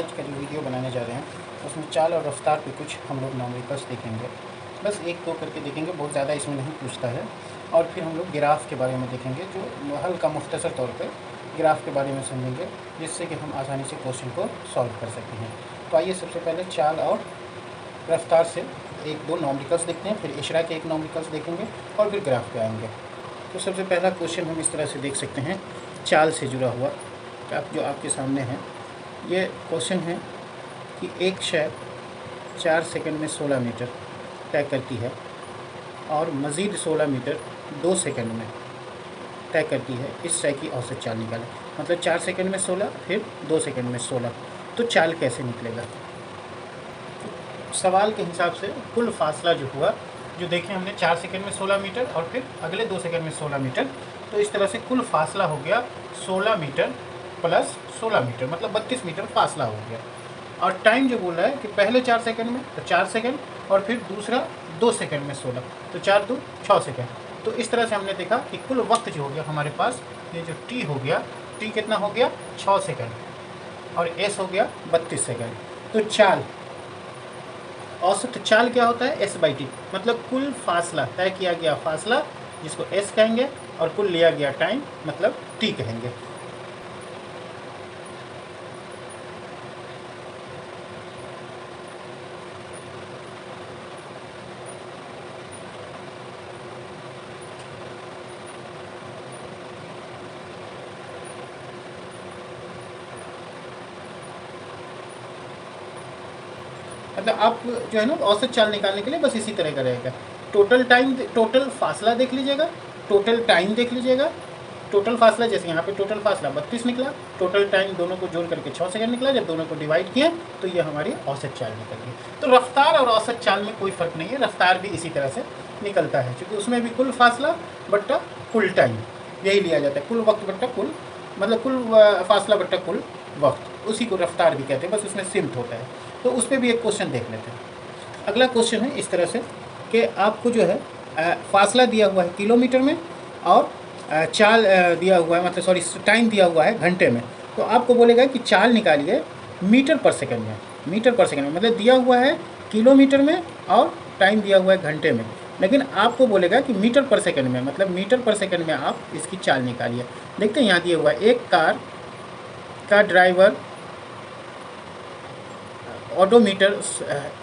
आज का जो वीडियो बनाने जा रहे हैं उसमें चाल और रफ्तार पे कुछ हम लोग न्यूमेरिकल्स देखेंगे। बस एक दो करके देखेंगे, बहुत ज़्यादा इसमें नहीं पूछता है। और फिर हम लोग ग्राफ के बारे में देखेंगे, जो हल्का मुख्तसर तौर पर ग्राफ के बारे में समझेंगे, जिससे कि हम आसानी से क्वेश्चन को सॉल्व कर सकते हैं। तो आइए सबसे पहले चाल और रफ्तार से एक दो न्यूमेरिकल्स देखते हैं, फिर इशरा के एक न्यूमेरिकल्स देखेंगे और फिर ग्राफ पे आएंगे। तो सबसे पहला क्वेश्चन हम इस तरह से देख सकते हैं, चाल से जुड़ा हुआ जो आपके सामने है। ये क्वेश्चन है कि एक शय 4 सेकंड में 16 मीटर तय करती है और मज़ीद 16 मीटर 2 सेकंड में तय करती है। इस शय की औसत चाल निकालें। मतलब 4 सेकंड में 16 फिर 2 सेकंड में 16, तो चाल कैसे निकलेगा। सवाल के हिसाब से कुल फासला जो हुआ, जो देखें हमने 4 सेकंड में 16 मीटर और फिर अगले 2 सेकंड में 16 मीटर, तो इस तरह से कुल फासला हो गया 16 मीटर प्लस 16 मीटर, मतलब 32 मीटर फासला हो गया। और टाइम जो बोल रहा है कि पहले 4 सेकंड में तो 4 सेकंड और फिर दूसरा 2 सेकंड में 16, तो 4 2 6 सेकंड। तो इस तरह से हमने देखा कि कुल वक्त जो हो गया हमारे पास, ये जो टी हो गया, टी कितना हो गया 6 सेकंड और एस हो गया 32 सेकंड। तो चाल, औसत चाल क्या होता है, S/T, मतलब कुल फासला, तय किया गया फासला जिसको S कहेंगे, और कुल लिया गया टाइम मतलब T कहेंगे। मतलब आप जो है ना औसत चाल निकालने के लिए बस इसी तरह का रहेगा। टोटल टाइम, टोटल फासला देख लीजिएगा, टोटल टाइम देख लीजिएगा। टोटल फासला जैसे यहाँ पे टोटल फासला 32 निकला, टोटल टाइम दोनों को जोड़ करके 6 सेकंड निकला। जब दोनों को डिवाइड किए तो ये हमारी औसत चाल निकल गई। तो रफ्तार और औसत चाल में कोई फ़र्क नहीं है, रफ्तार भी इसी तरह से निकलता है, क्योंकि उसमें भी कुल फासला बट्टा कुल टाइम यही लिया जाता है। कुल वक्त बट्टा कुल, मतलब कुल फासला बट्टा कुल वक्त, उसी को रफ्तार भी कहते हैं, बस उसमें सीमित होता है। तो उस पर भी एक क्वेश्चन देख लेते हैं। अगला क्वेश्चन है इस तरह से कि आपको जो है फासला दिया हुआ है किलोमीटर में और चाल दिया हुआ है, मतलब सॉरी टाइम दिया हुआ है घंटे में। तो आपको बोलेगा कि चाल निकालिए मीटर पर सेकंड में। मीटर पर सेकंड में मतलब दिया हुआ है किलोमीटर में और टाइम दिया हुआ है घंटे में, लेकिन आपको बोलेगा कि मीटर पर सेकंड में, मतलब मीटर पर सेकंड में आप इसकी चाल निकालिए। देखते हैं यहाँ दिया हुआ है, एक कार का ड्राइवर ऑडोमीटर,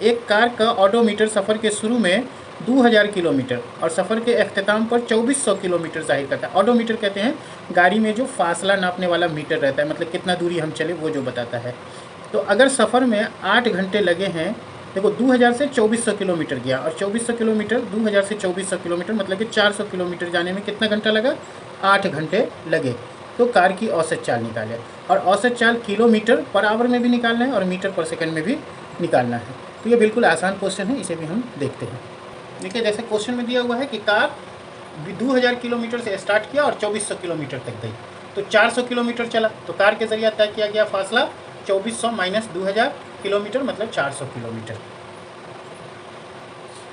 एक कार का ऑडोमीटर सफ़र के शुरू में 2000 किलोमीटर और सफ़र के अख्ताम पर 2400 किलोमीटर जाहिर करता है। ऑडोमीटर कहते हैं गाड़ी में जो फासला नापने वाला मीटर रहता है, मतलब कितना दूरी हम चले वो जो बताता है। तो अगर सफ़र में 8 घंटे लगे हैं, देखो 2000 से 2400 किलोमीटर गया और 2400 किलोमीटर 2000 से 2400 किलोमीटर मतलब कि 400 किलोमीटर जाने में कितना घंटा लगा, 8 घंटे लगे। तो कार की औसत चाल निकालें, और औसत चाल किलोमीटर पर आवर में भी निकालना है और मीटर पर सेकंड में भी निकालना है। तो ये बिल्कुल आसान क्वेश्चन है, इसे भी हम देखते हैं। देखिए जैसे क्वेश्चन में दिया हुआ है कि कार 2000 किलोमीटर से स्टार्ट किया और 2400 किलोमीटर तक गई, तो 400 किलोमीटर चला, तो कार के ज़रिए तय किया गया फासला 2400 माइनस 2000 किलोमीटर मतलब 400 किलोमीटर।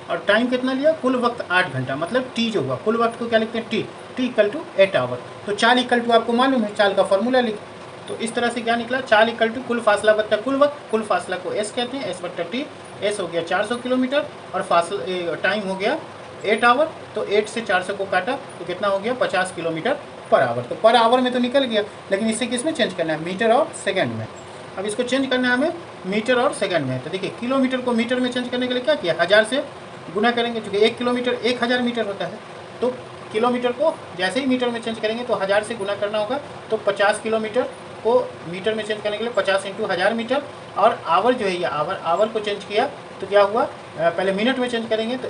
और टाइम कितना लिया, कुल वक्त 8 घंटा, मतलब टी जो हुआ, कुल वक्त को क्या लिखते हैं, टी इक्वल टू 8 आवर। तो चाल इक्वल टू आपको मालूम है, चाल का फॉर्मूला लिख। तो इस तरह से क्या निकला, चाल इक्वल टू कुल फासला बट्टा कुल वक्त, कुल फासला को एस कहते हैं, एस बट्टा टी, एस हो गया 400 किलोमीटर और फासला टाइम हो गया 8 आवर। तो 8 से 400 को काटा तो कितना हो गया 50 किलोमीटर पर आवर। तो पर आवर में तो निकल गया, लेकिन इसे किस में चेंज करना है, मीटर और सेकेंड में। अब इसको चेंज करना है हमें मीटर और सेकेंड में। तो देखिए किलोमीटर को मीटर में चेंज करने के लिए क्या किया, 1000 से गुना करेंगे, क्योंकि 1 किलोमीटर 1000 मीटर होता है। तो किलोमीटर को जैसे ही मीटर में चेंज करेंगे तो 1000 से गुना करना होगा, तो 50 किलोमीटर को मीटर में चेंज करने के लिए 50 × 1000 मीटर। और आवर जो है ये आवर को चेंज किया तो क्या हुआ, पहले मिनट में चेंज करेंगे तो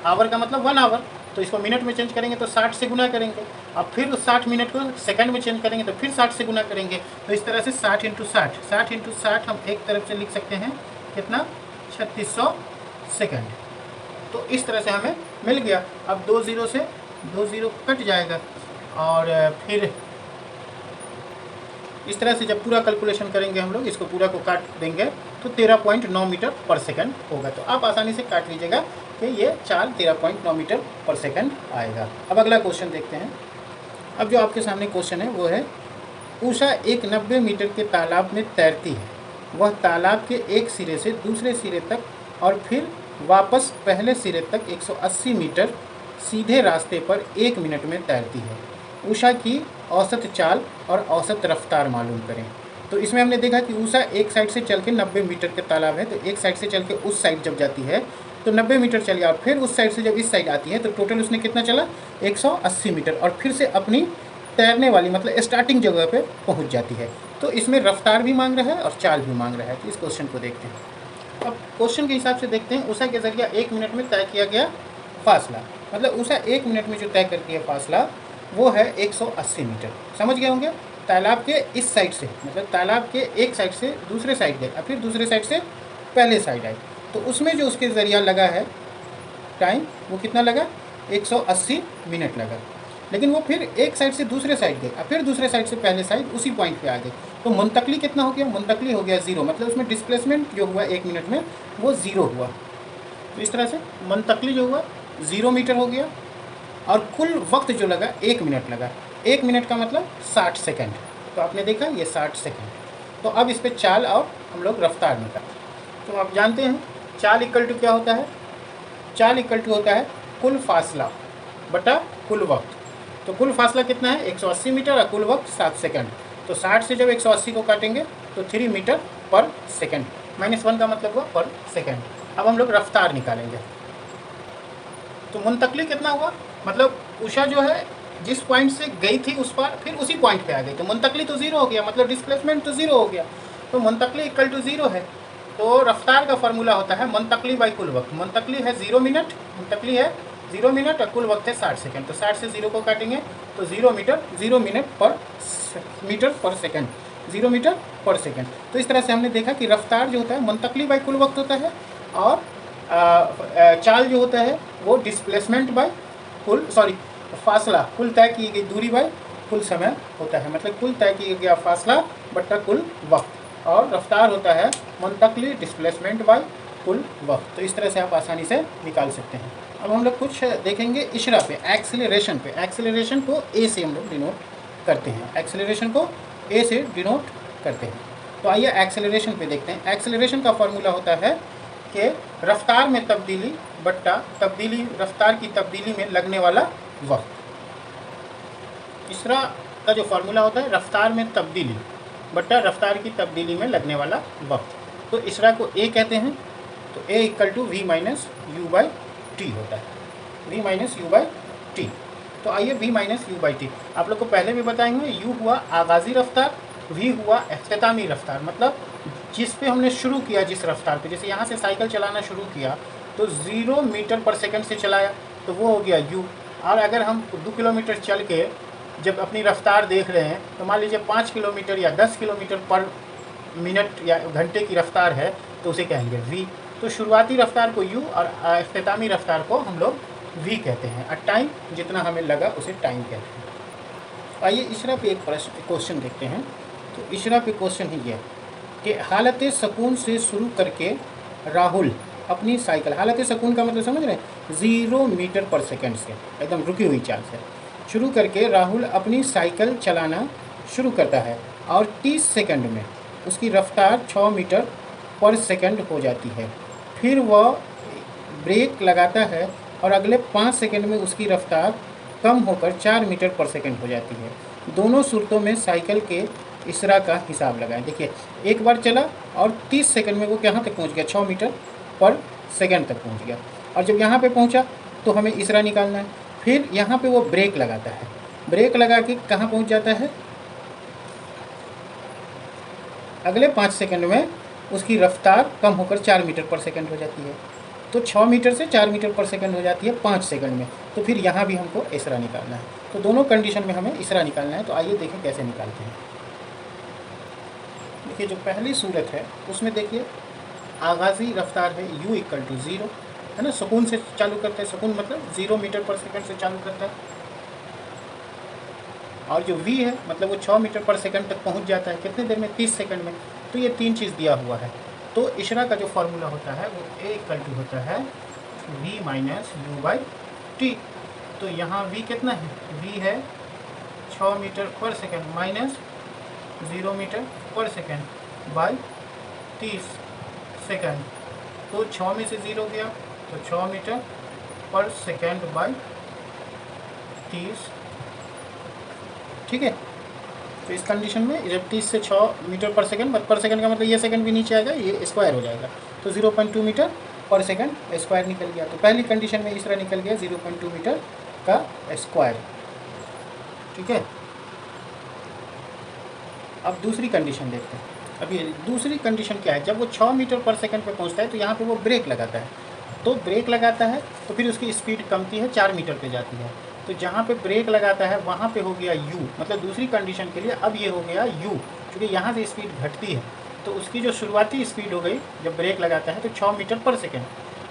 आवर का मतलब 1 आवर, तो इसको मिनट में चेंज करेंगे तो 60 से गुना करेंगे। अब फिर उस 60 मिनट को सेकंड में चेंज करेंगे तो फिर 60 से गुना करेंगे। तो इस तरह से 60 × 60, 60 × 60 हम एक तरफ से लिख सकते हैं कितना, 3600 सेकंड। तो इस तरह से हमें मिल गया। अब 2 ज़ीरो से 2 ज़ीरो कट जाएगा और फिर इस तरह से जब पूरा कैलकुलेशन करेंगे हम लोग, इसको पूरा को काट देंगे तो 13.9 मीटर पर सेकंड होगा। तो आप आसानी से काट लीजिएगा कि ये चाल 13.9 मीटर पर सेकंड आएगा। अब अगला क्वेश्चन देखते हैं। अब जो आपके सामने क्वेश्चन है वो है, उषा एक 90 मीटर के तालाब में तैरती है वह तालाब के एक सिरे से दूसरे सिरे तक और फिर वापस पहले सिरे तक 180 मीटर सीधे रास्ते पर 1 मिनट में तैरती है। उषा की औसत चाल और औसत रफ्तार मालूम करें। तो इसमें हमने देखा कि उषा एक साइड से चल के 90 मीटर के तालाब है, तो एक साइड से चल के उस साइड जब जाती है तो 90 मीटर चल गया, और फिर उस साइड से जब इस साइड आती है तो टोटल उसने कितना चला 180 मीटर, और फिर से अपनी तैरने वाली मतलब स्टार्टिंग जगह पे पहुंच जाती है। तो इसमें रफ्तार भी मांग रहा है और चाल भी मांग रहा है। तो इस क्वेश्चन को देखते हैं। अब क्वेश्चन के हिसाब से देखते हैं, उषा के जरिए 1 मिनट में तय किया गया फासला, मतलब उषा 1 मिनट में जो तय करती है फासला वो है 180 मीटर। समझ गए होंगे। तालाब के इस साइड से, मतलब तालाब के एक साइड से दूसरे साइड गए और फिर दूसरे साइड से पहले साइड आए, तो उसमें जो उसके ज़रिया लगा है टाइम, वो कितना लगा 180 मिनट लगा। लेकिन वो फिर एक साइड से दूसरे साइड गए और फिर दूसरे साइड से पहले साइड उसी पॉइंट पे आ गए, तो मुंतकली कितना हो गया, मुंतकली हो गया 0, मतलब उसमें डिस्प्लेसमेंट जो हुआ 1 मिनट में वो 0 हुआ। तो इस तरह से मुंतकली जो हुआ 0 मीटर हो गया, और कुल वक्त जो लगा 1 मिनट लगा। 1 मिनट का मतलब 60 सेकेंड, तो आपने देखा ये 60 सेकेंड। तो अब इस पर चाल और हम लोग रफ्तार निकाल। तो आप जानते हैं चाल इक्वल टू क्या होता है, चाल इक्वल टू होता है कुल फासला बटा कुल वक्त। तो कुल फासला कितना है 180 मीटर और कुल वक्त 7 सेकेंड। तो 60 से जब 180 को काटेंगे तो 3 मीटर पर सेकेंड, -1 का मतलब हुआ पर सेकेंड। अब हम लोग रफ्तार निकालेंगे। तो मुंतकली कितना हुआ, मतलब उषा जो है जिस पॉइंट से गई थी उस पर फिर उसी पॉइंट पे आ गई, तो मुंतकली तो 0 हो गया, मतलब डिस्प्लेसमेंट तो 0 हो गया। तो मुंतकली इक्वल टू 0 है। तो रफ्तार का फार्मूला होता है मुंतकली बाई कुल वक्त। मुंतकली है 0 मिनट, मुंतकली है 0 मिनट और कुल वक्त है 60 सेकेंड। तो 60 से 0 को काटेंगे तो 0 मिनट पर सेकेंड, 0 मीटर पर सेकेंड। तो इस तरह से हमने देखा कि रफ्तार जो होता है मुंतकली बाई कुल वक्त होता है, और चाल जो होता है वो डिस्प्लेसमेंट बाई कुल फासला, कुल तय की गई दूरी बाई कुल समय होता है, मतलब कुल तय किया गया फासला बट्टा कुल वक्त। और रफ्तार होता है मुंतकली डिस्प्लेसमेंट बाई कुल वक्त। तो इस तरह से आप आसानी से निकाल सकते हैं। अब हम लोग कुछ देखेंगे इशरा पे, एक्सेलरेशन पे। एक्सेलरेशन को ए से हम लोग डिनोट करते हैं, एक्सेलरेशन को ए से डिनोट करते हैं। तो आइए एक्सेलरेशन पे देखते हैं। एक्सेलरेशन का फॉर्मूला होता है कि रफ्तार में तब्दीली बट्टा तब्दीली, रफ्तार की तब्दीली में लगने वाला वक्त। इशरा का जो फार्मूला होता है रफ्तार में तब्दीली बट्टा रफ्तार की तब्दीली में लगने वाला वक्त। तो इशरा को ए कहते हैं, तो a equal to v minus u by t होता है, v minus u by t. तो आइए v minus u by t, आप लोग को पहले भी बताए हुए, u हुआ आगाज़ी रफ्तार, v हुआ अख्तामी रफ्तार, मतलब जिस पे हमने शुरू किया, जिस रफ्तार पे, जैसे यहाँ से साइकिल चलाना शुरू किया तो 0 मीटर पर सेकंड से चलाया तो वो हो गया u। और अगर हम 2 किलोमीटर चल के जब अपनी रफ्तार देख रहे हैं तो मान लीजिए 5 किलोमीटर या 10 किलोमीटर पर मिनट या घंटे की रफ्तार है तो उसे कहेंगे v। तो शुरुआती रफ्तार को u और अख्तामी रफ्तार को हम लोग v कहते हैं, और टाइम जितना हमें लगा उसे टाइम कहते हैं। आइए इशरा पे एक क्वेश्चन देखते हैं। तो इशरा पे क्वेश्चन ही ये कि हालत सकून से शुरू करके राहुल अपनी साइकिल, हालत सकून का मतलब समझ रहे हैं, 0 मीटर पर सेकंड से एकदम रुकी हुई चाल से शुरू करके राहुल अपनी साइकिल चलाना शुरू करता है और 30 सेकंड में उसकी रफ्तार 6 मीटर पर सेकंड हो जाती है। फिर वह ब्रेक लगाता है और अगले 5 सेकंड में उसकी रफ्तार कम होकर 4 मीटर पर सेकंड हो जाती है। दोनों सूरतों में साइकिल के इशरा का हिसाब लगाएं। देखिए एक बार चला और 30 सेकंड में वो कहाँ तक पहुँच गया, 6 मीटर पर सेकंड तक पहुँच गया, और जब यहाँ पे पहुँचा तो हमें इशरा निकालना है। फिर यहाँ पे वो ब्रेक लगाता है, ब्रेक लगा के कहाँ पहुँच जाता है, अगले 5 सेकंड में उसकी रफ्तार कम होकर 4 मीटर पर सेकंड हो जाती है। तो 6 मीटर से 4 मीटर पर सेकंड हो जाती है 5 सेकंड में। तो फिर यहाँ भी हमको इशरा निकालना है। तो दोनों कंडीशन में हमें इशरा निकालना है। तो आइए देखें कैसे निकालते हैं। देखिए जो पहली सूरत है उसमें देखिए आगाज़ी रफ्तार है u इक्वल टू 0 है ना, सुकून से चालू करते हैं, सुकून मतलब 0 मीटर पर सेकंड से चालू करता है, और जो v है मतलब वो 6 मीटर पर सेकंड तक पहुंच जाता है कितने देर में, 30 सेकंड में। तो ये 3 चीज़ दिया हुआ है। तो इशरा का जो फार्मूला होता है वो a इक्वल टू होता है v minus u by t. तो यहाँ v कितना है, v है 6 मीटर पर सेकंड माइनस 0 मीटर पर सेकंड बाई 30 सेकंड। तो 6 में से 0 गया तो 6 मीटर पर सेकंड बाई 30। ठीक है, तो इस कंडीशन में जब 30 से 6 मीटर पर सेकंड का मतलब ये सेकंड भी नीचे आएगा, ये स्क्वायर हो जाएगा, तो 0.2 मीटर पर सेकंड स्क्वायर निकल गया। तो पहली कंडीशन में इस तरह निकल गया 0.2 मीटर का स्क्वायर। ठीक है, अब दूसरी कंडीशन देखते हैं। अब ये दूसरी कंडीशन क्या है, जब वो 6 मीटर पर सेकंड पे पहुंचता है तो यहाँ पे वो ब्रेक लगाता है, तो ब्रेक लगाता है तो फिर उसकी स्पीड कमती है, 4 मीटर पे जाती है। तो जहाँ पे ब्रेक लगाता है वहाँ पे हो गया u, मतलब दूसरी कंडीशन के लिए अब ये हो गया u, क्योंकि यहाँ से स्पीड घटती है तो उसकी जो शुरुआती स्पीड हो गई जब ब्रेक लगाता है तो 6 मीटर पर सेकंड,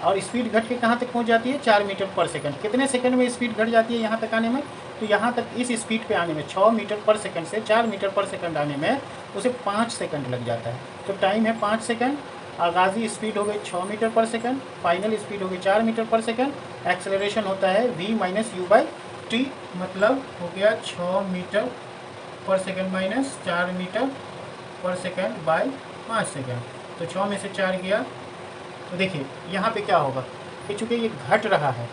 और स्पीड घट के कहाँ तक पहुँच जाती है, 4 मीटर पर सेकंड। कितने सेकंड में स्पीड घट जाती है यहाँ तक आने में, तो यहाँ तक इस स्पीड पे आने में 6 मीटर पर सेकंड से 4 मीटर पर सेकंड आने में उसे 5 सेकंड लग जाता है। तो टाइम है 5 सेकंड, आगाज़ी स्पीड हो गई 6 मीटर पर सेकंड, फाइनल स्पीड हो गई 4 मीटर पर सेकंड, एक्सेलरेशन होता है v minus u by T, मतलब हो गया 6 मीटर पर सेकंड माइनस 4 मीटर पर सेकंड बाई 5 सेकंड। तो 6 में से 4 गया, तो देखिए यहाँ पे क्या होगा कि चूँकि ये घट रहा है,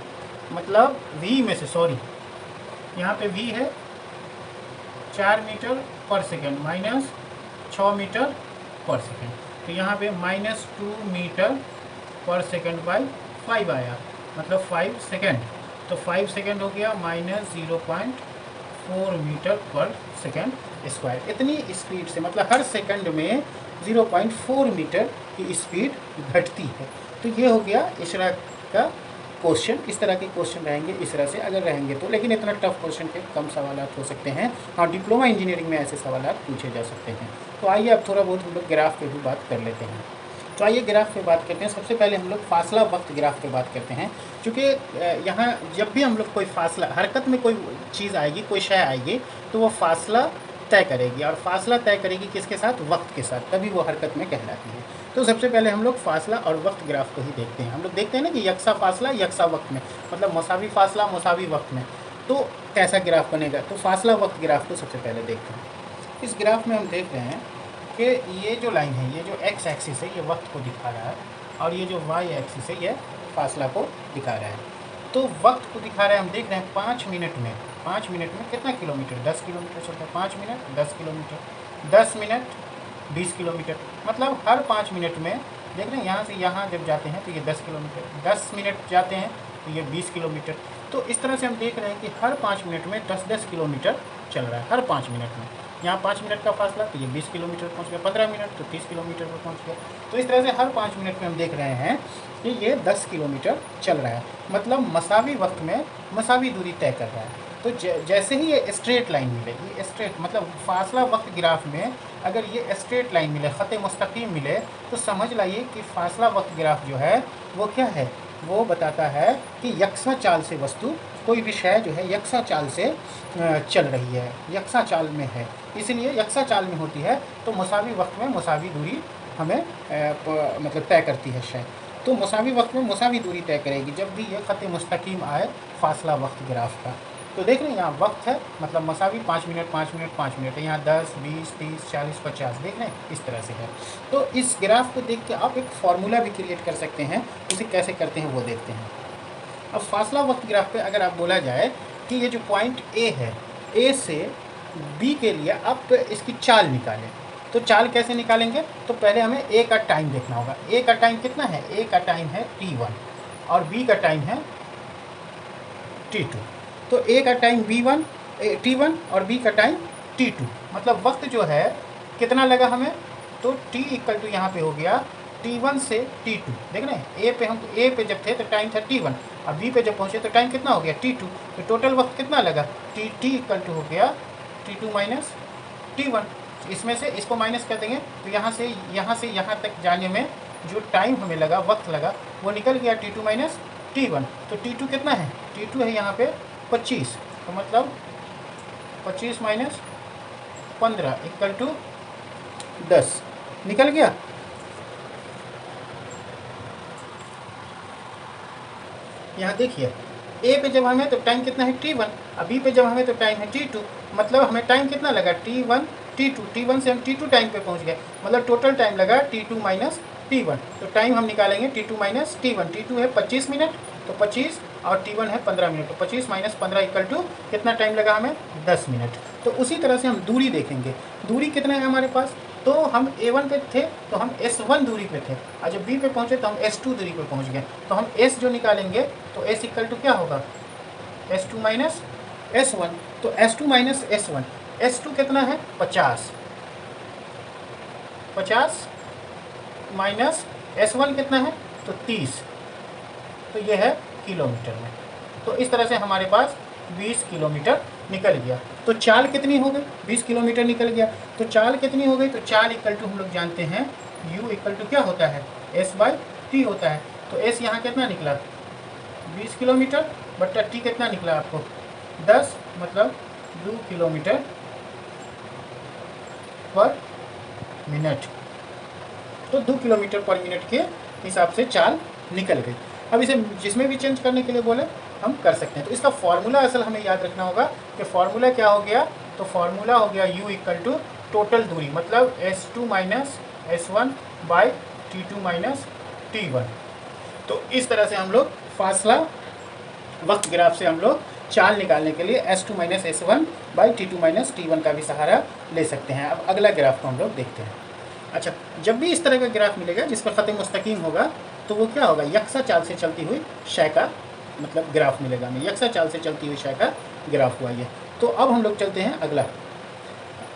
मतलब v में से, सॉरी यहाँ पे v है 4 मीटर पर सेकंड माइनस 6 मीटर पर सेकंड, तो यहाँ पे -2 मीटर पर सेकंड बाई 5 आया, मतलब 5 सेकंड। तो 5 सेकंड हो गया -0.4 मीटर पर सेकंड स्क्वायर। इतनी स्पीड से, मतलब हर सेकंड में 0.4 मीटर की स्पीड घटती है। तो ये हो गया इस तरह का क्वेश्चन। इस तरह के क्वेश्चन रहेंगे इस तरह से, अगर रहेंगे तो, लेकिन इतना टफ क्वेश्चन के कम सवाल हो सकते हैं। हाँ, डिप्लोमा इंजीनियरिंग में ऐसे सवाल पूछे जा सकते हैं। तो आइए अब थोड़ा बहुत हम लोग ग्राफ पे भी बात कर लेते हैं। तो आइए ग्राफ पे बात करते हैं। सबसे पहले हम लोग फासला वक्त ग्राफ पे बात करते हैं, क्योंकि यहाँ जब भी हम लोग कोई फासला, हरकत में कोई चीज़ आएगी, कोई शय आएगी, तो वो फासला तय करेगी, और फासला तय करेगी किसके साथ, वक्त के साथ, तभी वो हरकत में कहलाती है। तो सबसे पहले हम लोग फासला और वक्त ग्राफ को ही देखते हैं। हम लोग देखते हैं ना कि यकसा फासला यकसा वक्त में, मतलब मसावी फासला मसावी वक्त में, तो कैसा ग्राफ बनेगा। तो फासला वक्त ग्राफ को सबसे पहले देखते हैं। इस ग्राफ में हम देख रहे हैं कि ये जो लाइन है, ये जो एक्स एक्सिस है, ये वक्त को दिखा रहा है, और ये जो वाई एक्सिस है, ये फासला को दिखा रहा है। तो वक्त को दिखा रहा है, हम देख रहे हैं 5 मिनट में, 5 मिनट में कितना किलोमीटर, 10 किलोमीटर चलता है। 5 मिनट 10 किलोमीटर, 10 मिनट 20 किलोमीटर, मतलब हर 5 मिनट में देख रहे हैं, यहाँ से यहाँ जब जाते हैं तो ये 10 किलोमीटर, 10 मिनट जाते हैं तो ये 20 किलोमीटर। तो इस तरह से हम देख रहे हैं कि हर 5 मिनट में 10-10 किलोमीटर चल रहा है, हर 5 मिनट में। यहाँ 5 मिनट का फासला तो ये 20 किलोमीटर पहुँच गया, 15 मिनट तो 30 किलोमीटर पर पहुँच गया। तो इस तरह से हर 5 मिनट में हम देख रहे हैं कि ये 10 किलोमीटर चल रहा है, मतलब मसावी वक्त में मसावी दूरी तय कर रहा है। तो जैसे ही ये स्ट्रेट लाइन मिले, ये स्ट्रेट मतलब फासला वक्त ग्राफ में अगर ये स्ट्रेट लाइन मिले, ख़त मुस्तकीम मिले, तो समझ लाइए कि फासला वक्त ग्राफ जो है वो क्या है, वो बताता है कि यकसा चाल से वस्तु, कोई विषय जो है यकसा चाल से चल रही है, यकसा चाल में है, इसलिए यकसा चाल में होती है तो मसावी वक्त में मसावी दूरी हमें मतलब तय करती है शय। तो मसावी वक्त में मसावी दूरी तय करेगी जब भी ये ख़त मुस्तकीम आए फासला वक्त ग्राफ का। तो देख रहे हैं यहाँ वक्त है, मतलब मसावी 5 मिनट 5 मिनट 5 मिनट है, यहाँ 10 20 30 40 50 देख रहे हैं, इस तरह से है। तो इस ग्राफ को देख के आप एक फार्मूला भी क्रिएट कर सकते हैं, उसे कैसे करते हैं वो देखते हैं। अब फासला वक्त ग्राफ पे अगर आप बोला जाए कि ये जो पॉइंट ए है, ए से बी के लिए आप इसकी चाल निकालें, तो चाल कैसे निकालेंगे, तो पहले हमें ए का टाइम देखना होगा। ए का टाइम कितना है, ए का टाइम है t1 और बी का टाइम है t2। तो ए का टाइम t1 और बी का टाइम t2, मतलब वक्त जो है कितना लगा हमें, तो t इक्वल टू यहाँ पे हो गया t1 से t2। देख रहे हैं ए पे जब थे तो टाइम था t1, और बी पे जब पहुँचे तो टाइम कितना हो गया t2। तो टोटल वक्त कितना लगा, t इक्वल टू हो गया t2 माइनस t1। इसमें से इसको माइनस कर देंगे तो यहाँ से यहाँ तक जाने में जो टाइम हमें लगा, वक्त लगा, वो निकल गया t2 माइनस t1। तो t2 कितना है, t2 है यहाँ पे 25, तो मतलब 25 माइनस 15 इक्वल टू 10 निकल गया। यहाँ देखिए ए पे जब हमें तो टाइम कितना है t1, और बी पे जब हमें तो टाइम है t2, मतलब हमें टाइम कितना लगा t1 T2, T1 से हम T2 टाइम पे पहुंच गए, मतलब टोटल टाइम लगा T2 माइनस T1। तो टाइम हम निकालेंगे T2 माइनस T1। T2 है 25 मिनट, तो 25 और T1 है 15 मिनट, तो 25 माइनस 15 इक्वल टू कितना टाइम लगा हमें, 10 मिनट। तो उसी तरह से हम दूरी देखेंगे, दूरी कितना है हमारे पास, तो हम A1 पे थे तो हम S1 दूरी पे थे, और जब B पे पहुँचे तो हम S2 दूरी पे पहुँच गए। तो हम S जो निकालेंगे तो S इक्वल टू क्या होगा, S2 माइनस S1। तो S2 माइनस S1, S2 कितना है 50, 50 माइनस S1 कितना है तो 30, तो ये है किलोमीटर में। तो इस तरह से हमारे पास 20 किलोमीटर निकल गया। तो चाल कितनी हो गई, 20 किलोमीटर निकल गया। तो चाल कितनी हो गई, तो चाल इक्वल टू हम लोग जानते हैं U इक्वल टू क्या होता है, S/T होता है। तो S यहाँ कितना निकला 20 किलोमीटर, बट्टा T कितना निकला आपको 10, मतलब 2 किलोमीटर पर मिनट। तो 2 किलोमीटर पर मिनट के हिसाब से चाल निकल गई। अब इसे जिसमें भी चेंज करने के लिए बोले हम कर सकते हैं। तो इसका फॉर्मूला असल हमें याद रखना होगा कि फॉर्मूला क्या हो गया, तो फॉर्मूला हो गया U इक्वल टू टोटल दूरी, मतलब S2 minus S1 by T2 minus T1। तो इस तरह से हम लोग फासला वक्त ग्राफ से हम लोग चाल निकालने के लिए S2 minus S1 by T2 minus T1 का भी सहारा ले सकते हैं। अब अगला ग्राफ को हम लोग देखते हैं। अच्छा, जब भी इस तरह का ग्राफ मिलेगा जिस पर ख़त मुस्तकीम होगा तो वो क्या होगा, यकसा चाल से चलती हुई शय का मतलब ग्राफ मिलेगा हमें, यकसा चाल से चलती हुई शय का ग्राफ हुआ ये। तो अब हम लोग चलते हैं अगला।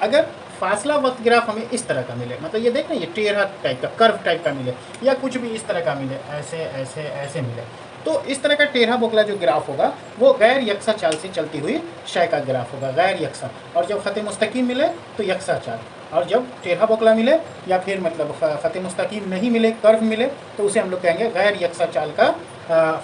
अगर फासला वक्त ग्राफ हमें इस तरह का मिले, मतलब ये देख ना, ये टेढ़ा टाइप का कर्व टाइप का मिले, या कुछ भी इस तरह का मिले, ऐसे ऐसे ऐसे मिले, तो इस तरह का टेढ़ा बोकला जो ग्राफ होगा वो गैर यकसा चाल से चलती हुई शय का ग्राफ होगा, गैर यकसा। और जब ख़त मुस्तकीम मिले तो यकसा चाल, और जब टेढ़ा बोकला मिले या फिर मतलब ख़त मुस्तकीम नहीं मिले, कर्व मिले, तो उसे हम लोग कहेंगे गैर यकसा चाल का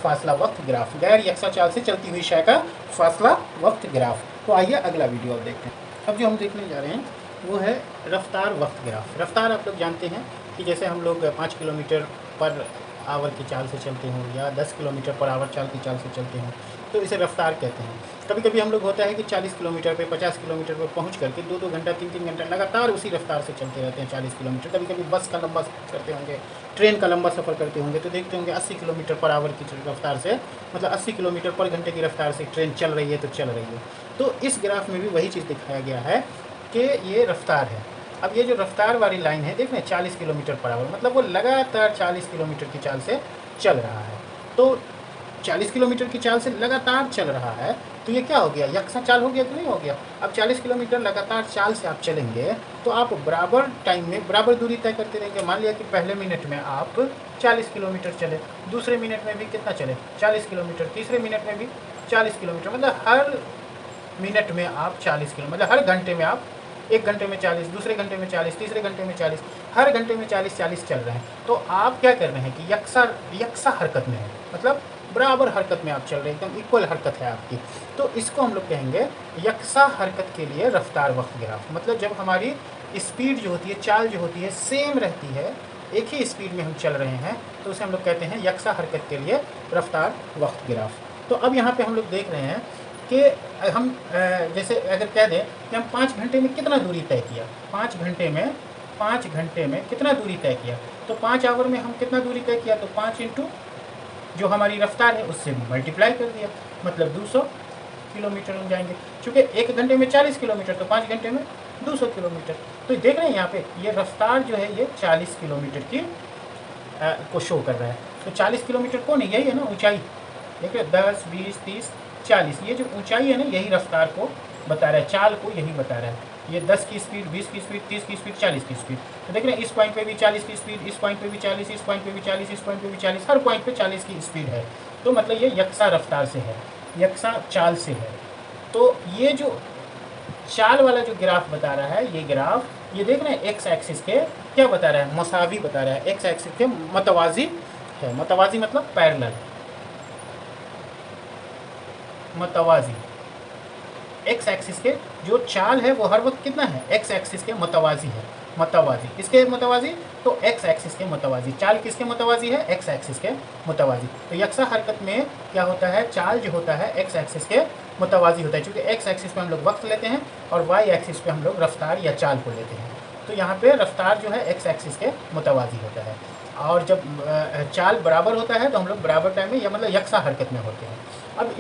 फासला वक्त ग्राफ, गैर यकसा चाल से चलती हुई शय का फासला वक्त ग्राफ। तो आइए अगला वीडियो अब देखते हैं। अब जो हम देखने जा रहे हैं वो है रफ्तार वक्त ग्राफ। रफ्तार आप लोग जानते हैं कि जैसे हम लोग 5 किलोमीटर पर आवर की चाल से चलते हों या 10 किलोमीटर पर आवर चाल की चाल से चलते हों, तो इसे रफ्तार कहते हैं। कभी कभी हम लोग होता है कि 40 किलोमीटर पे 50 किलोमीटर पर पहुंच करके 2-2 घंटा 3-3 घंटा लगातार उसी रफ्तार से चलते रहते हैं 40 किलोमीटर। कभी कभी बस का लंबा सफ़र करते होंगे, ट्रेन का लंबा सफ़र करते होंगे, तो देखते होंगे 80 किलोमीटर पर आवर की रफ्तार से, मतलब 80 किलोमीटर पर घंटे की रफ्तार से ट्रेन चल रही है तो चल रही है। तो इस ग्राफ में भी वही चीज़ दिखाया गया है कि ये रफ्तार है। अब ये जो रफ्तार वाली लाइन है देख रहे हैं 40 किलोमीटर पर आवर, मतलब वो लगातार 40 किलोमीटर की चाल से चल रहा है। तो 40 किलोमीटर की चाल से लगातार चल रहा है, तो ये क्या हो गया, यकसा चाल हो गया कि नहीं हो गया। अब 40 किलोमीटर लगातार चाल से आप चलेंगे तो आप बराबर टाइम में बराबर दूरी तय करते रहेंगे। मान लिया कि पहले मिनट में आप 40 किलोमीटर चले, दूसरे मिनट में भी कितना चले 40 किलोमीटर, तीसरे मिनट में भी 40 किलोमीटर, मतलब हर मिनट में आप 40 किलो, मतलब हर घंटे में आप, एक घंटे में 40, दूसरे घंटे में 40, तीसरे घंटे में 40, हर घंटे में 40-40 चल रहे हैं। तो आप क्या कर रहे हैं कि यकसा हरकत में है, मतलब बराबर हरकत में आप चल रहे हैं, एकदम इक्वल हरकत है आपकी। तो इसको हम लोग कहेंगे यकसा हरकत के लिए रफ्तार वक्त ग्राफ। मतलब जब हमारी स्पीड जो होती है, चाल जो होती है, सेम रहती है, एक ही स्पीड में हम चल रहे हैं, तो उसे हम लोग कहते हैं यकसा हरकत के लिए रफ्तार वक्त ग्राफ। तो अब यहाँ पर हम लोग देख रहे हैं कि हम जैसे अगर कह दें कि हम 5 घंटे में कितना दूरी तय किया, 5 घंटे में कितना दूरी तय किया, तो 5 आवर में हम कितना दूरी तय किया, तो 5 इंटू जो हमारी रफ्तार है उससे मल्टीप्लाई कर दिया, मतलब 200 किलोमीटर हो जाएंगे। चूँकि 1 घंटे में 40 किलोमीटर, तो 5 घंटे में 200 किलोमीटर। तो देख रहे हैं यहाँ पे ये रफ्तार जो है ये 40 किलोमीटर की को शो कर रहा है। तो 40 किलोमीटर कौन है, यही है ना ऊँचाई, देखिए 10, 20, 30, 40, ये जो ऊंचाई है ना यही रफ्तार को बता रहा है, चाल को यही बता रहा है। ये 10 की स्पीड, 20 की स्पीड, 30 की स्पीड, 40 की स्पीड। तो देख रहे हैं इस पॉइंट पे भी 40 की स्पीड, इस पॉइंट पे भी 40, इस पॉइंट पे भी 40, इस पॉइंट पे भी 40, हर पॉइंट पे 40 की स्पीड है। तो मतलब ये यकसा रफ्तार से है, यकसा चाल से है। तो ये जो चाल वाला जो ग्राफ बता रहा है, ये ग्राफ, ये देख रहे हैं एक्स एक्सिस के क्या बता रहा है, मसावी बता रहा है, एक्स एक्सिस के मतवाजी है। मतवाजी मतलब पैरेलल, मतवाजी। एक्स एक्सिस के जो चाल है वो हर वक्त कितना है, एक्स एक्सिस के मतवाजी है, मतवाजी। किसके मतवाजी, तो एक्स एक्सिस के मतवाजी। चाल किसके मतवाजी है, एक्स एक्सिस के मतवाजी। तो यकसा हरकत में क्या होता है, चाल जो होता है एक्स एक्सिस के मुतवाज़ी होता है, क्योंकि एक्स एक्सिस पे हम लोग वक्त लेते हैं और वाई एक्सिस पे हम लोग रफ्तार या चाल को लेते हैं। तो यहाँ पे रफ्तार जो है एक्स एक्सिस के मुतवाज़ी होता है, और जब चाल बराबर होता है तो हम लोग बराबर टाइम में या मतलब यकसा हरकत में होते हैं। अब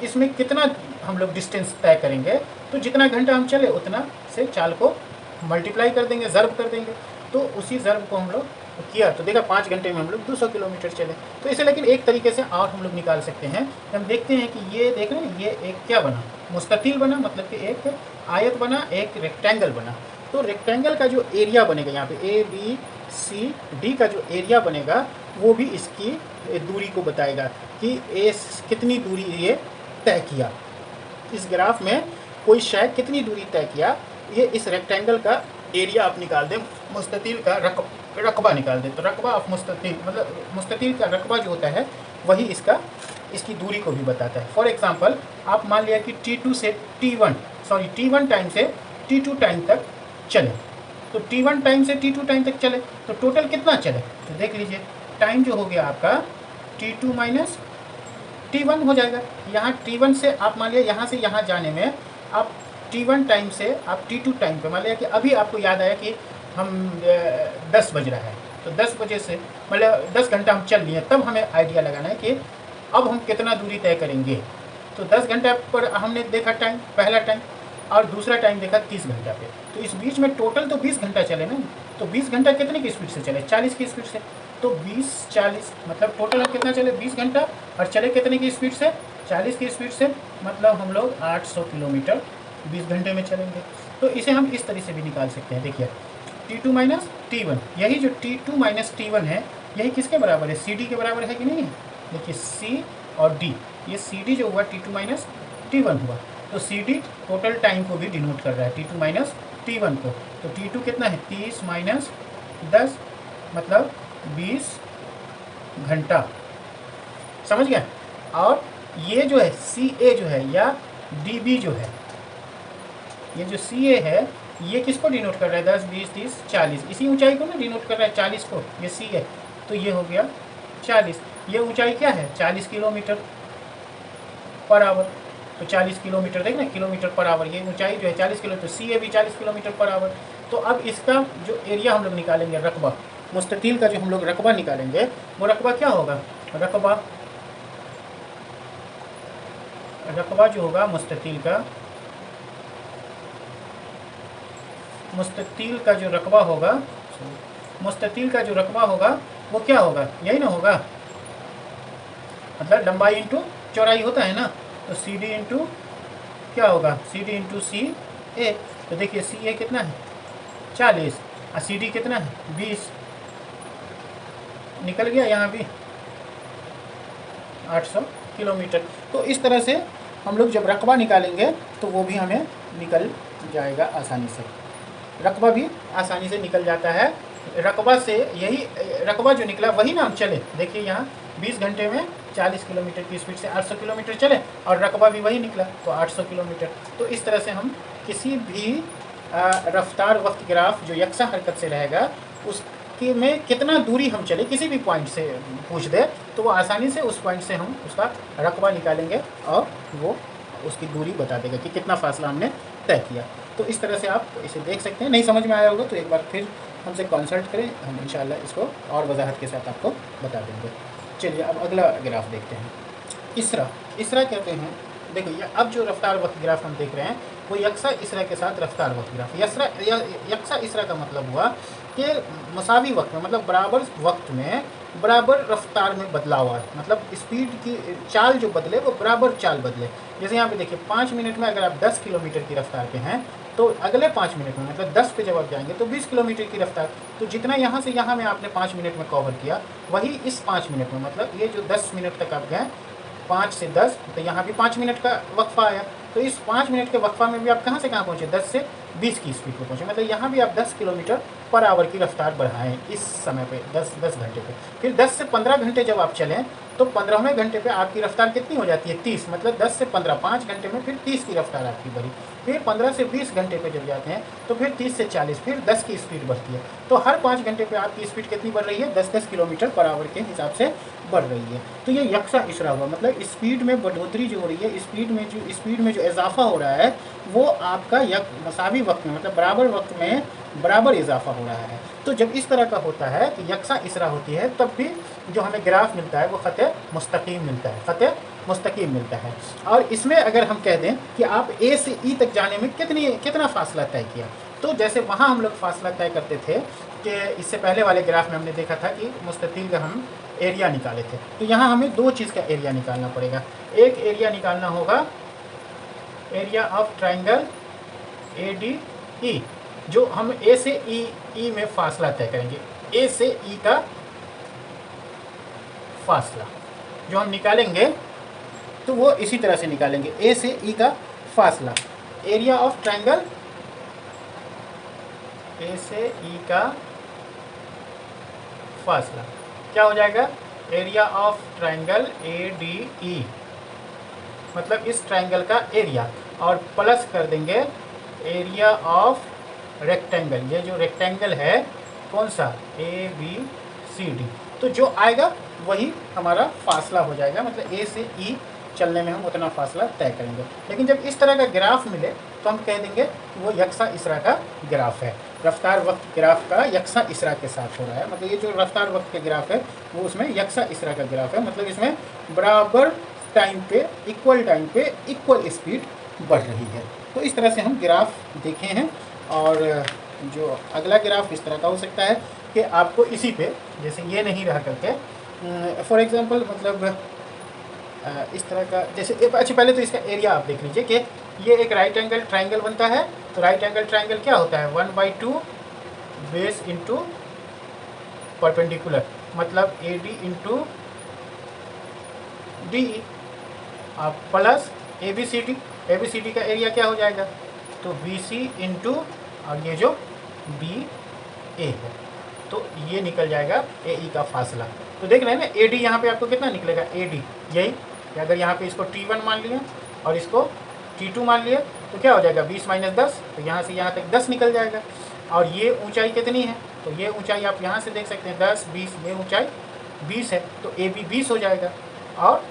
इसमें कितना हम लोग डिस्टेंस तय करेंगे, तो जितना घंटा हम चले उतना से चाल को मल्टीप्लाई कर देंगे, ज़र्ब कर देंगे। तो उसी ज़र्ब को हम लोग किया तो देखा 5 घंटे में हम लोग 200 किलोमीटर चले। तो इसे लेकिन एक तरीके से और हम लोग निकाल सकते हैं। हम देखते हैं कि ये देख रहे हैं, ये एक क्या बना, मुस्ततील बना, मतलब कि एक आयत बना, एक रेक्टेंगल बना। तो रेक्टेंगल का जो एरिया बनेगा यहाँ पे ए बी सी डी का जो एरिया बनेगा वो भी इसकी दूरी को बताएगा कि ए कितनी दूरी ये तय किया, इस ग्राफ में कोई शय कितनी दूरी तय किया, ये इस रेक्टेंगल का एरिया आप निकाल दें, मुस्ततील का रकबा निकाल दें। तो रकबा ऑफ मुस्ततील मतलब मुस्ततील का रकबा जो होता है वही इसकी दूरी को भी बताता है। फॉर एग्जांपल आप मान लिया कि T2 से T1 टाइम से T2 टाइम तक चले, तो T1 टाइम से T2 टाइम तक चले तो टोटल कितना चले, तो देख लीजिए टाइम जो हो गया आपका T2 माइनस T1 हो जाएगा। यहाँ T1 से आप मान लिया यहाँ से यहाँ जाने में आप T1 टाइम से आप T2 टाइम पे मान लिया कि अभी आपको याद आया कि हम 10 बज रहा है, तो 10 बजे से मतलब 10 घंटा हम चल लिए, तब हमें आइडिया लगाना है कि अब हम कितना दूरी तय करेंगे। तो 10 घंटा पर हमने देखा टाइम, पहला टाइम, और दूसरा टाइम देखा 30 घंटा पे, तो इस बीच में टोटल तो 20 घंटा चले ना। तो 20 घंटा कितने की स्पीड से चले, 40 की स्पीड से। तो 20-40 मतलब टोटल हम कितना चले 20 घंटा, और चले कितने की स्पीड से, 40 की स्पीड से, मतलब हम लोग 800 किलोमीटर 20 घंटे में चलेंगे। तो इसे हम इस तरह से भी निकाल सकते हैं। देखिए T2 माइनस T1, यही जो T2 माइनस T1 है यही किसके बराबर है, CD के बराबर है कि नहीं। देखिए C और D, ये CD जो हुआ T2 माइनस T1 हुआ, तो CD टोटल टाइम को भी डिनोट कर रहा है T2 माइनस T1 को। तो T2 कितना है 30 माइनस 10 मतलब 20 घंटा, समझ गया। और ये जो है CA जो है या DB जो है, ये जो CA है ये किसको डिनोट कर रहा है, 10 20 30 40, इसी ऊंचाई को ना डिनोट कर रहा है 40 को, ये C है। तो ये हो गया 40, ये ऊंचाई क्या है 40 किलोमीटर पर आवर। तो 40 किलोमीटर देखना, किलोमीटर पर आवर, ये ऊंचाई जो है 40 किलोमीटर, CA भी 40 किलोमीटर पर आवर। तो अब इसका जो एरिया हम लोग निकालेंगे, रकबा, मुस्ततील का जो हम लोग रकबा निकालेंगे, वो रकबा क्या होगा, रकबा जो होगा मुस्ततील का जो रकबा होगा, मुस्ततील का जो रकबा होगा वो क्या होगा, यही ना होगा, मतलब लंबाई इंटू चौड़ाई होता है ना। तो CD इंटू क्या होगा, CD इंटू CA। तो देखिए CA कितना है 40 और CD कितना है 20, निकल गया यहाँ भी 800 किलोमीटर। तो इस तरह से हम लोग जब रकबा निकालेंगे तो वो भी हमें निकल जाएगा आसानी से, रकबा भी आसानी से निकल जाता है। रकबा से यही रकबा जो निकला वही ना हम चले, देखिए यहाँ 20 घंटे में 40 किलोमीटर की स्पीड से 800 किलोमीटर चले और रकबा भी वही निकला, तो 800 किलोमीटर। तो इस तरह से हम किसी भी रफ्तार वक्त ग्राफ जो यकसा हरकत से रहेगा उसके में कितना दूरी हम चले, किसी भी पॉइंट से पूछ दे तो वो आसानी से उस पॉइंट से हम उसका रकबा निकालेंगे और वो उसकी दूरी बता देगा कि कितना फासला हमने तय किया। तो इस तरह से आप इसे देख सकते हैं। नहीं समझ में आया होगा तो एक बार फिर हमसे कंसल्ट करें, हम इंशाल्लाह इसको और वजाहत के साथ आपको बता देंगे। चलिए अब अगला ग्राफ देखते हैं। इसरा कहते हैं, देखो ये अब जो रफ्तार वक्त ग्राफ हम देख रहे हैं वो यकसा इसरा के साथ रफ्तार वक्त ग्राफ। यकसा इसरा का मतलब हुआ कि मसावी वक्त में, मतलब बराबर वक्त में बराबर रफ्तार में बदलाव आए, मतलब स्पीड की चाल जो बदले वो बराबर चाल बदले। जैसे यहाँ पे देखिए 5 मिनट में अगर आप 10 किलोमीटर की रफ्तार पे हैं तो अगले 5 मिनट में मतलब 10 पे जब आप जाएंगे तो 20 किलोमीटर की रफ्तार। तो जितना यहाँ से यहाँ में आपने 5 मिनट में कवर किया वही इस 5 मिनट में, मतलब ये जो 10 मिनट तक आप गए 5 से 10, तो यहाँ भी 5 मिनट का वक्फा आया। तो इस 5 मिनट के वक्फा में भी आप कहाँ से कहाँ पहुँचे, 10 से 20 की स्पीड पर पहुँचे, मतलब यहाँ भी आप 10 किलोमीटर पर आवर की रफ्तार बढ़ाएं इस समय पे 10 घंटे पे। फिर 10 से 15 घंटे जब आप चलें तो 15वें घंटे पे आपकी रफ्तार कितनी हो जाती है 30, मतलब 10 से 15 5 घंटे में फिर 30 की रफ्तार आपकी बढ़ी। फिर 15 से 20 घंटे पे जब जाते हैं तो फिर 30 से 40, फिर 10 की स्पीड बढ़ती है। तो हर 5 घंटे पे आपकी स्पीड कितनी बढ़ रही है, 10-10 किलोमीटर पर आवर के हिसाब से बढ़ रही है। तो ये यकसा इसरा हुआ, मतलब स्पीड में बढ़ोतरी जो हो रही है, स्पीड में जो इजाफा हो रहा है वो आपका मसावी वक्त में, मतलब बराबर वक्त में बराबर इजाफा हो रहा है। तो जब इस तरह का होता है कि यकसा इसरा होती है तब भी जो हमें ग्राफ मिलता है वो ख़त मुस्तकीम मिलता है, ख़त मुस्तकीम मिलता है। और इसमें अगर हम कह दें कि आप ए से ई तक जाने में कितना फासला तय किया, तो जैसे वहाँ हम लोग फासला तय करते थे कि इससे पहले वाले ग्राफ में हमने देखा था कि मुस्ततील का हम एरिया निकाले थे। तो यहाँ हमें दो चीज़ का एरिया निकालना पड़ेगा। एक एरिया निकालना होगा एरिया ऑफ ट्राइंगल ADE, जो हम ए से ई में फासला तय करेंगे। ए से ई का फासला जो हम निकालेंगे तो वो इसी तरह से निकालेंगे, ए से ई का फासला, एरिया ऑफ ट्राइंगल ए से ई का फासला क्या हो जाएगा, एरिया ऑफ ट्राइंगल ADE, मतलब इस ट्राइंगल का एरिया, और प्लस कर देंगे एरिया ऑफ रेक्टेंगल, ये जो रेक्टेंगल है कौन सा ABCD, तो जो आएगा वही हमारा फासला हो जाएगा, मतलब ए से ई चलने में हम उतना फासला तय करेंगे। लेकिन जब इस तरह का ग्राफ मिले तो हम कह देंगे वो यकसा इसरा का ग्राफ है, रफ्तार वक्त ग्राफ का यकसा इसरा के साथ हो रहा है। मतलब ये जो रफ्तार वक्त के ग्राफ है वो उसमें यकसा इसरा का ग्राफ है, मतलब इसमें बराबर टाइम पे इक्वल स्पीड बढ़ रही है। तो इस तरह से हम ग्राफ देखे हैं। और जो अगला ग्राफ इस तरह का हो सकता है कि आपको इसी पे, जैसे ये नहीं रह करके फॉर एग्जांपल, मतलब इस तरह का, जैसे अच्छा पहले तो इसका एरिया आप देख लीजिए कि ये एक राइट एंगल ट्राइंगल बनता है। तो राइट एंगल ट्राइंगल क्या होता है, 1/2 बेस इंटू परपेंडिकुलर, मतलब AD into DE plus ABCD का एरिया क्या हो जाएगा, तो BC इंटू और ये जो BA है, तो ये निकल जाएगा AE का फासला। तो देख रहे हैं ना, AD यहाँ पे आपको कितना निकलेगा, AD यही, अगर यहाँ पे इसको T1 मान लिया और इसको T2 मान लिया तो क्या हो जाएगा 20 - 10, तो यहाँ से यहाँ तक 10 निकल जाएगा। और ये ऊंचाई कितनी है, तो ये ऊंचाई आप यहाँ से देख सकते हैं 10 20, ये ऊंचाई 20 है, तो AB 20 हो जाएगा। और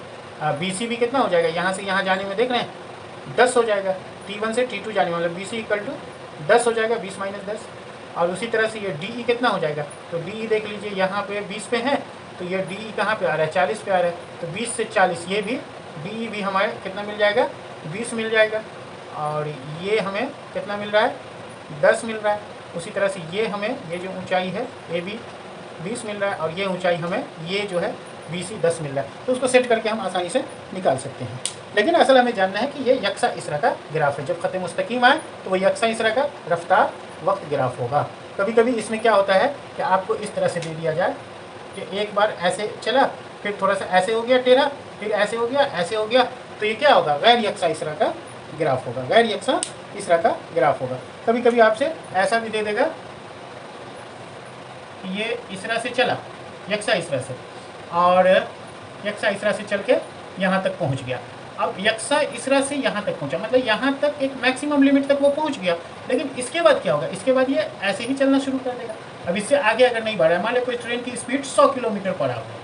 BC भी कितना हो जाएगा, यहाँ से यहाँ जाने में देख रहे हैं 10 हो जाएगा, T1 से T2 जाने में, मतलब BC = 10 हो जाएगा, 20 - 10। और उसी तरह से ये DE कितना हो जाएगा, तो DE देख लीजिए यहाँ पे 20 पे है, तो ये DE कहाँ पे आ रहा है, 40 पे आ रहा है, तो 20 से 40 ये भी DE भी हमारे कितना मिल जाएगा, 20 मिल जाएगा। और ये हमें कितना मिल रहा है, 10 मिल रहा है। उसी तरह से ये हमें, ये जो ऊंचाई है AB 20 मिल रहा है, और ये ऊंचाई हमें ये जो है BC 10 मिल रहा है। तो उसको सेट करके हम आसानी से निकाल सकते हैं। लेकिन असल हमें जानना है कि ये यकसा इसरा का ग्राफ है। जब ख़त मुस्तकीम आए तो वो यकसा इसरा का रफ्तार वक्त ग्राफ होगा। कभी कभी इसमें क्या होता है कि आपको इस तरह से दे दिया जाए कि एक बार ऐसे चला, फिर थोड़ा सा ऐसे हो गया टेढ़ा, फिर ऐसे हो गया, ऐसे हो गया, तो ये क्या होगा, गैर यकसा इसरा का ग्राफ होगा, गैर यकसा इसरा का ग्राफ होगा। कभी कभी आपसे ऐसा भी दे देगा कि ये इसरा से चला, यकसा इसरा से, और यकसा इसरा से चल के यहाँ तक पहुँच गया। अब यकसा इसरा से यहाँ तक पहुँचा, मतलब यहाँ तक एक मैक्सिमम लिमिट तक वो पहुँच गया। लेकिन इसके बाद क्या होगा, इसके बाद ये ऐसे ही चलना शुरू कर देगा। अब इससे आगे अगर नहीं बढ़ रहा है, मान लो कोई ट्रेन की स्पीड 100 किलोमीटर पर आवर है,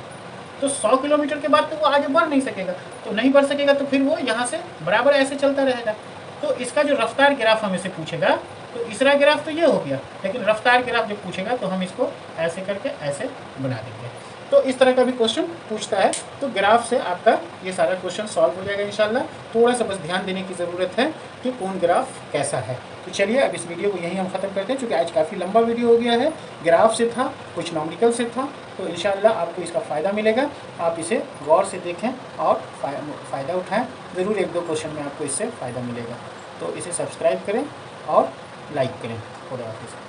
तो 100 किलोमीटर के बाद तो वो आगे बढ़ नहीं सकेगा, तो नहीं बढ़ सकेगा तो फिर वो यहाँ से बराबर ऐसे चलता रहेगा। तो इसका जो रफ्तार ग्राफ हमें से पूछेगा, तो इसरा ग्राफ तो ये हो गया, लेकिन रफ्तार ग्राफ जब पूछेगा तो हम इसको ऐसे करके ऐसे बना देंगे। तो इस तरह का भी क्वेश्चन पूछता है। तो ग्राफ से आपका ये सारा क्वेश्चन सॉल्व हो जाएगा इंशाल्लाह। थोड़ा सा बस ध्यान देने की ज़रूरत है कि कौन ग्राफ कैसा है। तो चलिए अब इस वीडियो को यहीं हम ख़त्म करते हैं, क्योंकि आज काफ़ी लंबा वीडियो हो गया है। ग्राफ से था, कुछ नॉमिकल से था, तो इंशाल्लाह आपको इसका फ़ायदा मिलेगा। आप इसे गौर से देखें और फ़ायदा उठाएँ। ज़रूर 1-2 क्वेश्चन में आपको इससे फ़ायदा मिलेगा। तो इसे सब्सक्राइब करें और लाइक करें। खुदा हाफिज़।